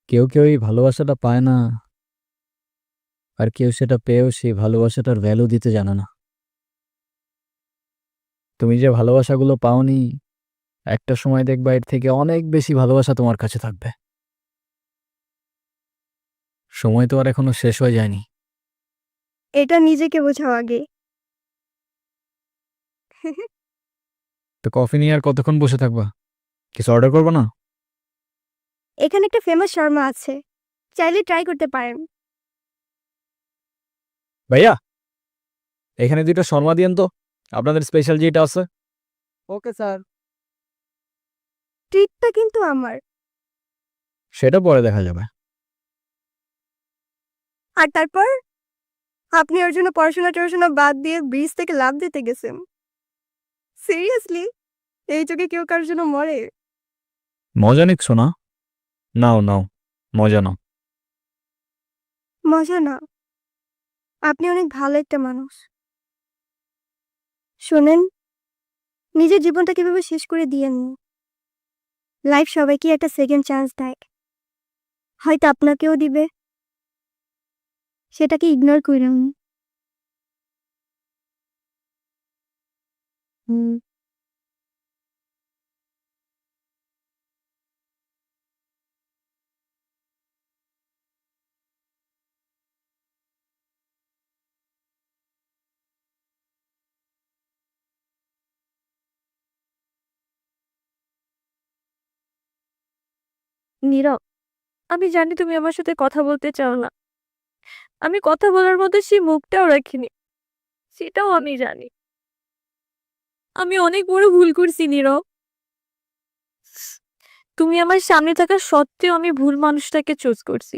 কেউ কেউ এই ভালোবাসাটা পায় না, আর কেউ সেটা পেয়েও সেই ভালোবাসাটার ভ্যালু দিতে জানে না। তুমি যে ভালোবাসাগুলো পাওনি, একটা সময় দেখবা এর থেকে অনেক বেশি ভালোবাসা তোমার কাছে থাকবে। সময় তো আর এখনো শেষ হয়ে যায়নি। এটা নিজেকে বোঝাও আগে। তো কফি নিয়ে আর কতক্ষণ বসে থাকবা? কিছু অর্ডার করবো না? এখানে একটা ফেমাস শর্মা আছে, চাইলে ট্রাই করতে পারেন। ভাইয়া, এখানে দুইটা শর্মা দিয়েন তো, আপনাদের স্পেশাল যেটা আছে। Okay sir. ট্রিটটা কিন্তু আমার। সেটা পরে দেখা যাবে। আর তারপর আপনি ওর জন্য পড়াশোনা টড়াশোনা বাদ দিয়ে ব্রিজ থেকে লাফ দিতে গেছেন? সিরিয়াসলি? এই যুগে কেউ কারোর জন্য মরে? মজা নিচ্ছ না? নাও নাও, মজা নাও। মজা না, আপনি অনেক ভালো একটা মানুষ। শোনেন, নিজের জীবনটা কিভাবে শেষ করে দিয়েন না। লাইফ সবাইকে একটা সেকেন্ড চান্স দেয়, হয়তো আপনাকেও দিবে। সেটাকে ইগনোর করেন না। হুম। নীরব, আমি জানি তুমি আমার সাথে কথা বলতে চাও না। আমি কথা বলার মধ্যে সেই মুখটাও রাখিনি, সেটাও আমি জানি। আমি অনেক বড় ভুল করছি নীরব। তুমি আমার সামনে থাকা সত্ত্বেও আমি ভুল মানুষটাকে চুজ করছি।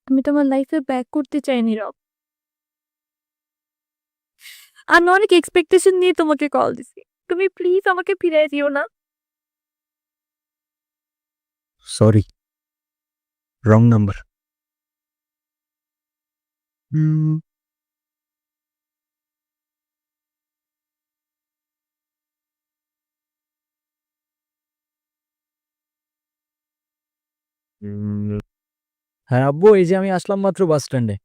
আমি তোমার লাইফে ব্যাক করতে চাই নীরব। আমি অনেক এক্সপেকটেশন নিয়ে তোমাকে কল দিছি, তুমি প্লিজ আমাকে ফিরিয়ে দিও না। Sorry, wrong number. হ্যাঁ আব্বু, এই যে আমি আসলাম মাত্র বাস স্ট্যান্ডে।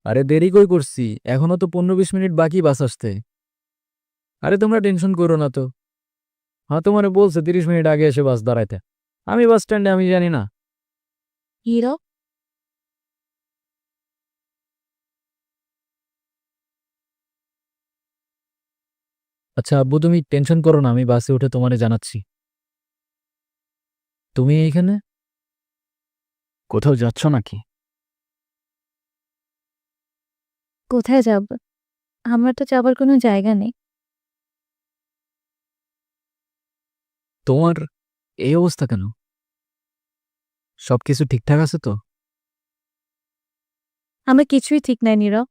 আরে দেরি কই করছি, এখনো তো 15-20 মিনিট বাকি বাস আসতে। আরে তোমরা টেনশন করো না তো। হ্যাঁ, তোমার বলছে 30 মিনিট আগে এসে বাস দাঁড়াইতে। আমি বাস স্ট্যান্ডে, আমি জানি না। নীরব, আচ্ছা আব্বু, তুমি টেনশন করো না, আমি বাসে উঠে তোমারে জানাচ্ছি। তুমি এইখানে কোথাও যাচ্ছ নাকি? কোথায় যাব? আমার তো যাবার কোনো জায়গা নেই। তোমার এই অবস্থা কেন? সবকিছু ঠিকঠাক আছে তো? আমার কিছুই ঠিক নাই নীরব।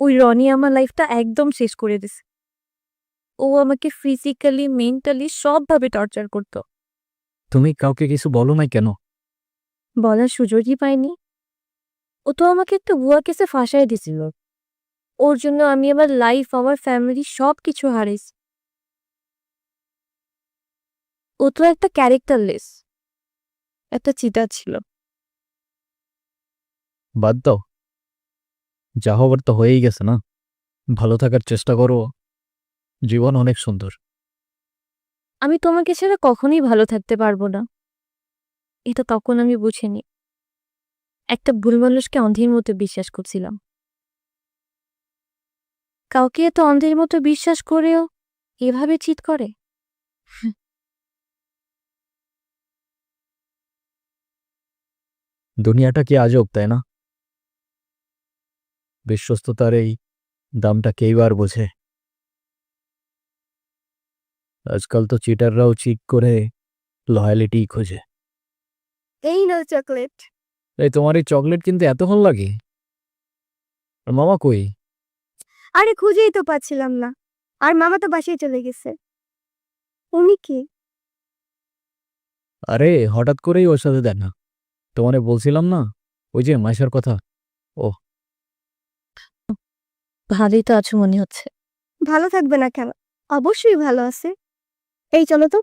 ওই রনি আমার লাইফটা একদম শেষ করে দিছে। ও আমাকে ফিজিক্যালি, মেন্টালি সবভাবে টর্চার করতো। তুমি কাউকে কিছু বলো নাই কেন? বলার সুযোগই পাইনি। ও তো আমাকে একটা ভুয়া কেসে ফাঁসাই দিছিল। ওর জন্য আমি আমার লাইফ, আমার ফ্যামিলি সবকিছু হারাইছি। ও তো একটা ক্যারেক্টারলেস, একটা চিটার ছিল। বাদ দাও, যা হবার তো হয়েই গেছে না। ভালো থাকার চেষ্টা করো, জীবন অনেক সুন্দর। আমি তোমাকে ছাড়া কখনোই ভালো থাকতে পারবো না, এটা তখন আমি বুঝিনি। একটা ভুল মানুষকে অন্ধের মতো বিশ্বাস করছিলাম। কাউকে এত অন্ধের মতো বিশ্বাস করেও এভাবে চিট করে? দুনিয়াটা কি আজব, তাই না? বিশ্বস্ততার এই দামটা কেই বার বোঝে। আজকাল তো চিটাররাও চিট করে লয়ালিটি খোঁজে। এই নাও চকলেট। এই তোমার এই চকলেট কিনতে এতক্ষণ লাগে? আর মামা কই? আরে খুঁজেই তো পাচ্ছিলাম না, আর মামা তো বাসায় চলে গেছে। উনি কি? আরে হঠাৎ করেই ওর সাথে দেখা। তোমারে বলছিলাম না, ওই যে মাইশার কথা। ও ভালোই তো আছো মনে হচ্ছে। ভালো থাকবে না কেন? অবশ্যই ভালো আছে। এই চলো তো।